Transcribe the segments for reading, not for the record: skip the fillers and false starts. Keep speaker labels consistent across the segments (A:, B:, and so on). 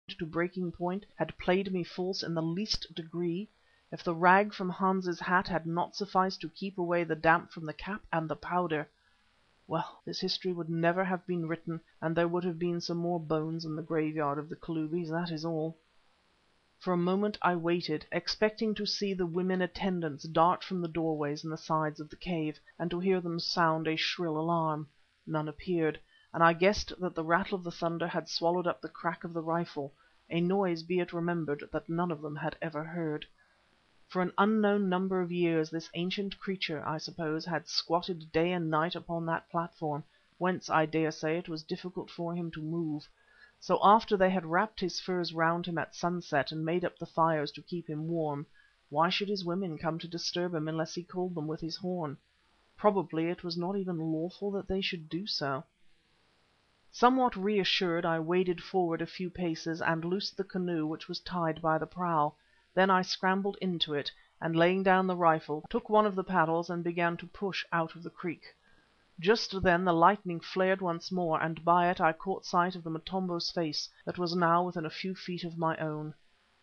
A: to breaking point had played me false in the least degree, if the rag from Hans's hat had not sufficed to keep away the damp from the cap and the powder, well, this history would never have been written, and there would have been some more bones in the graveyard of the Kalubis, that is all. For a moment I waited, expecting to see the women attendants dart from the doorways in the sides of the cave, and to hear them sound a shrill alarm. None appeared, and I guessed that the rattle of the thunder had swallowed up the crack of the rifle, a noise, be it remembered, that none of them had ever heard. For an unknown number of years this ancient creature, I suppose, had squatted day and night upon that platform, whence, I daresay, it was difficult for him to move. So after they had wrapped his furs round him at sunset and made up the fires to keep him warm, why should his women come to disturb him unless he called them with his horn? Probably it was not even lawful that they should do so. Somewhat reassured, I waded forward a few paces and loosed the canoe which was tied by the prow. Then I scrambled into it, and laying down the rifle, took one of the paddles and began to push out of the creek. Just then the lightning flared once more, and by it I caught sight of the Motombo's face that was now within a few feet of my own.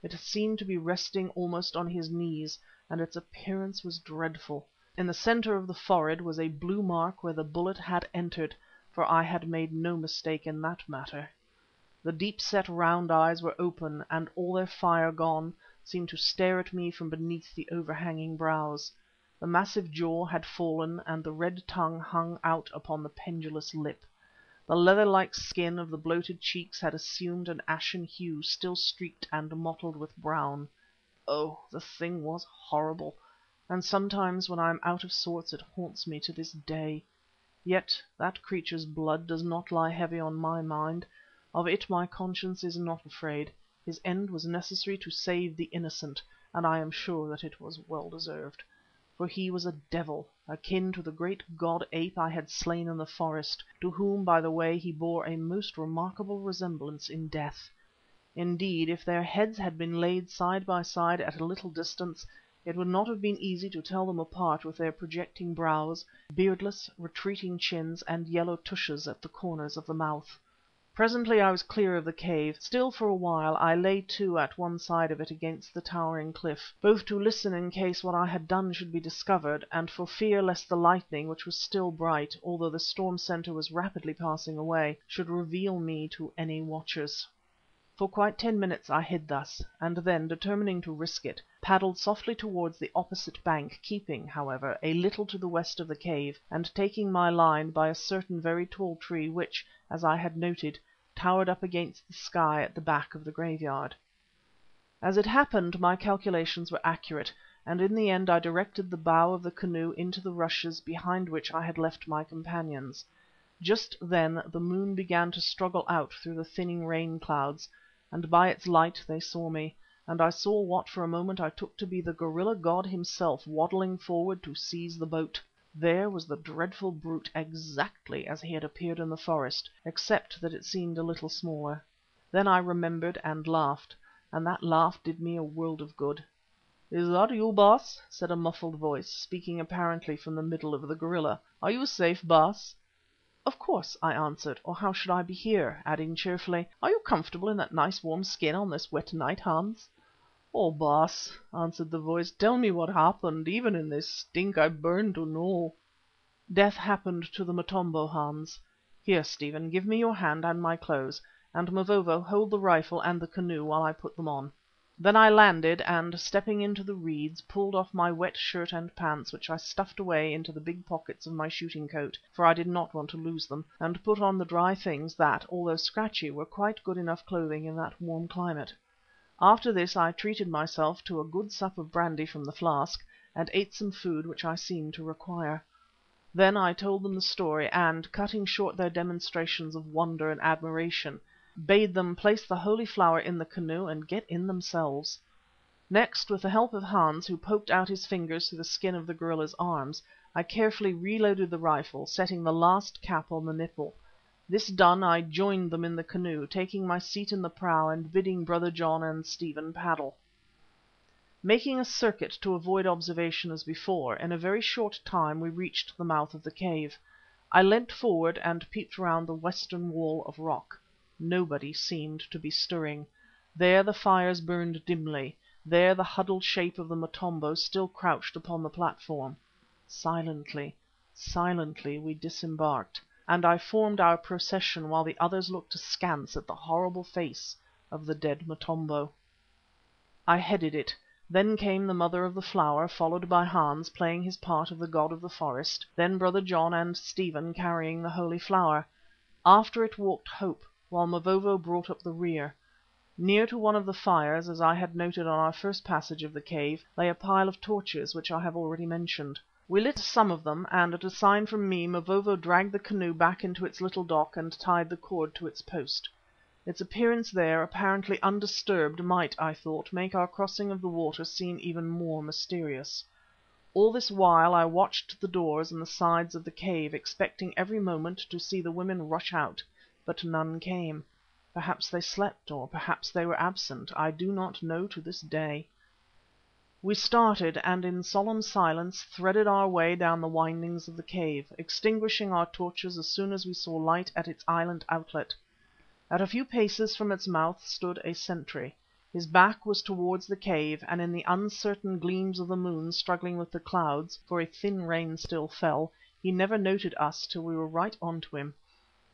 A: It seemed to be resting almost on his knees, and its appearance was dreadful. In the centre of the forehead was a blue mark where the bullet had entered, for I had made no mistake in that matter. The deep-set round eyes were open, and all their fire gone, seemed to stare at me from beneath the overhanging brows. The massive jaw had fallen, and the red tongue hung out upon the pendulous lip. The leather-like skin of the bloated cheeks had assumed an ashen hue, still streaked and mottled with brown. Oh, the thing was horrible, and sometimes when I am out of sorts it haunts me to this day. Yet that creature's blood does not lie heavy on my mind. Of it my conscience is not afraid. His end was necessary to save the innocent, and I am sure that it was well deserved. For he was a devil, akin to the great god ape I had slain in the forest, to whom, by the way, he bore a most remarkable resemblance in death. Indeed, if their heads had been laid side by side at a little distance, it would not have been easy to tell them apart with their projecting brows, beardless, retreating chins, and yellow tushes at the corners of the mouth. Presently I was clear of the cave. Still for a while I lay to at one side of it against the towering cliff, both to listen in case what I had done should be discovered, and for fear lest the lightning, which was still bright, although the storm centre was rapidly passing away, should reveal me to any watchers. For quite 10 minutes I hid thus, and then, determining to risk it, paddled softly towards the opposite bank, keeping, however, a little to the west of the cave, and taking my line by a certain very tall tree which, as I had noted, towered up against the sky at the back of the graveyard. As it happened, my calculations were accurate, and in the end I directed the bow of the canoe into the rushes behind which I had left my companions. Just then the moon began to struggle out through the thinning rain clouds, and by its light they saw me, and I saw what for a moment I took to be the gorilla god himself waddling forward to seize the boat. There was the dreadful brute exactly as he had appeared in the forest, except that it seemed a little smaller. Then I remembered and laughed, and that laugh did me a world of good. "Is that you, Baas?" said a muffled voice, speaking apparently from the middle of the gorilla. "Are you safe, Baas?" "Of course," I answered, or how should I be here, adding cheerfully, "Are you comfortable in that nice warm skin on this wet night, Hans?" "Oh, Baas," answered the voice, "tell me what happened. Even in this stink I burn to know." "Death happened to the Motombo, Hans. Here, Stephen, give me your hand and my clothes, and Mavovo, hold the rifle and the canoe while I put them on." Then I landed and, stepping into the reeds, pulled off my wet shirt and pants, which I stuffed away into the big pockets of my shooting coat, for I did not want to lose them, and put on the dry things that, although scratchy, were quite good enough clothing in that warm climate. After this I treated myself to a good sup of brandy from the flask, and ate some food which I seemed to require. Then I told them the story, and, cutting short their demonstrations of wonder and admiration, bade them place the Holy Flower in the canoe and get in themselves. Next, with the help of Hans, who poked out his fingers through the skin of the gorilla's arms, I carefully reloaded the rifle, setting the last cap on the nipple. This done, I joined them in the canoe, taking my seat in the prow and bidding Brother John and Stephen paddle. Making a circuit to avoid observation as before, in a very short time we reached the mouth of the cave. I leant forward and peeped round the western wall of rock. Nobody seemed to be stirring. There the fires burned dimly, there the huddled shape of the Motombo still crouched upon the platform. Silently, silently we disembarked, and I formed our procession while the others looked askance at the horrible face of the dead Motombo. I headed it. Then came the Mother of the Flower, followed by Hans playing his part of the god of the forest, then Brother John and Stephen carrying the Holy Flower. After it walked Hope, while Mavovo brought up the rear. Near to one of the fires, as I had noted on our first passage of the cave, lay a pile of torches which I have already mentioned. We lit some of them, and at a sign from me Mavovo dragged the canoe back into its little dock and tied the cord to its post. Its appearance there, apparently undisturbed, might, I thought, make our crossing of the water seem even more mysterious. All this while I watched the doors and the sides of the cave, expecting every moment to see the women rush out, but none came. Perhaps they slept, or perhaps they were absent. I do not know to this day. We started, and in solemn silence threaded our way down the windings of the cave, extinguishing our torches as soon as we saw light at its island outlet. At a few paces from its mouth stood a sentry. His back was towards the cave, and in the uncertain gleams of the moon struggling with the clouds, for a thin rain still fell, he never noted us till we were right on to him.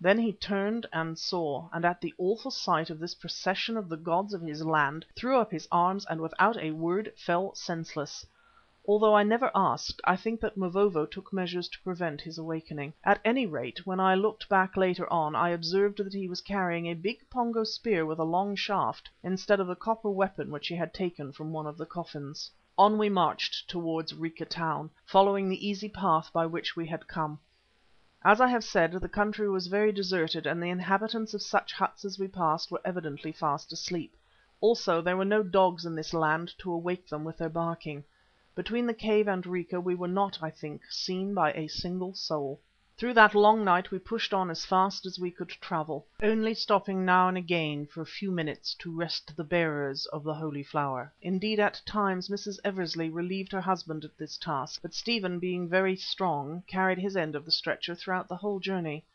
A: Then he turned and saw, and at the awful sight of this procession of the gods of his land, threw up his arms and without a word fell senseless. Although I never asked, I think that Mavovo took measures to prevent his awakening. At any rate, when I looked back later on, I observed that he was carrying a big Pongo spear with a long shaft, instead of the copper weapon which he had taken from one of the coffins. On we marched towards Rica Town, following the easy path by which we had come. As I have said, the country was very deserted, and the inhabitants of such huts as we passed were evidently fast asleep. Also, there were no dogs in this land to awake them with their barking. Between the cave and Rica we were not, I think, seen by a single soul. Through that long night we pushed on as fast as we could travel, only stopping now and again for a few minutes to rest the bearers of the Holy Flower. Indeed, at times Mrs. Eversley relieved her husband at this task, but Stephen, being very strong, carried his end of the stretcher throughout the whole journey.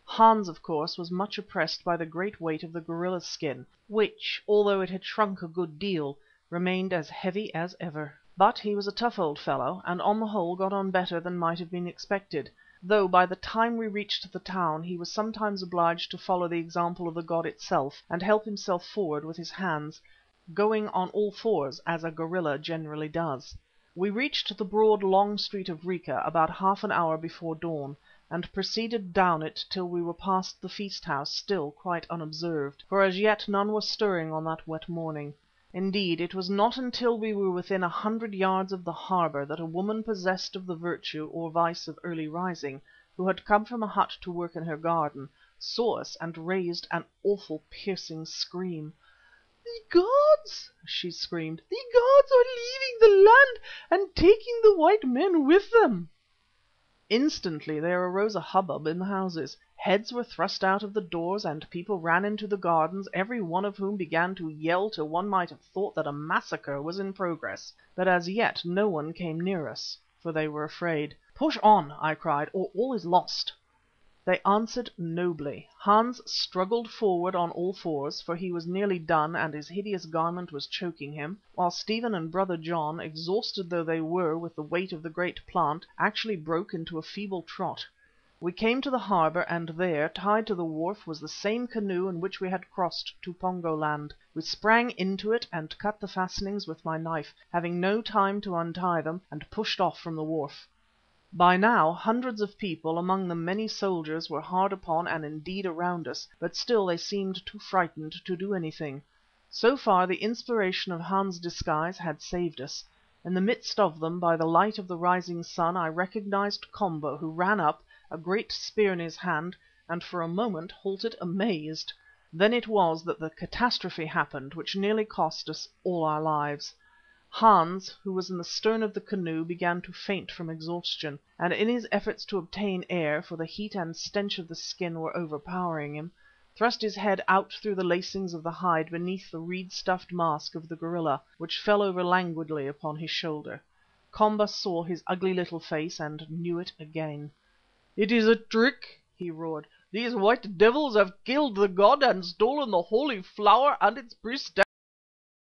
A: Hans, of course, was much oppressed by the great weight of the gorilla skin, which, although it had shrunk a good deal, remained as heavy as ever. But he was a tough old fellow, and on the whole got on better than might have been expected, though by the time we reached the town he was sometimes obliged to follow the example of the god itself and help himself forward with his hands, going on all fours as a gorilla generally does. We reached the broad, long street of Rica about half an hour before dawn, and proceeded down it till we were past the feast house, still quite unobserved, for as yet none were stirring on that wet morning. Indeed, it was not until we were within 100 yards of the harbour that a woman possessed of the virtue or vice of early rising, who had come from a hut to work in her garden, saw us and raised an awful piercing scream. "The gods!" she screamed. "The gods are leaving the land and taking the white men with them." Instantly there arose a hubbub in the houses. Heads were thrust out of the doors and people ran into the gardens, every one of whom began to yell till one might have thought that a massacre was in progress. But as yet no one came near us, for they were afraid. "Push on," I cried, "or all is lost." They answered nobly. Hans struggled forward on all fours, for he was nearly done and his hideous garment was choking him, while Stephen and Brother John, exhausted though they were with the weight of the great plant, actually broke into a feeble trot. We came to the harbour, and there, tied to the wharf, was the same canoe in which we had crossed to Pongo land. We sprang into it and cut the fastenings with my knife, having no time to untie them, and pushed off from the wharf. By now hundreds of people, among them many soldiers, were hard upon and indeed around us, but still they seemed too frightened to do anything. So far the inspiration of Hans' disguise had saved us. In the midst of them, by the light of the rising sun, I recognized Komba, who ran up, a great spear in his hand, and for a moment halted amazed. Then it was that the catastrophe happened which nearly cost us all our lives. Hans, who was in the stern of the canoe, began to faint from exhaustion, and in his efforts to obtain air, for the heat and stench of the skin were overpowering him, thrust his head out through the lacings of the hide beneath the reed-stuffed mask of the gorilla, which fell over languidly upon his shoulder. Komba saw his ugly little face and knew it again. "It is a trick," he roared. These white devils have killed the god and stolen the Holy Flower and its priestess.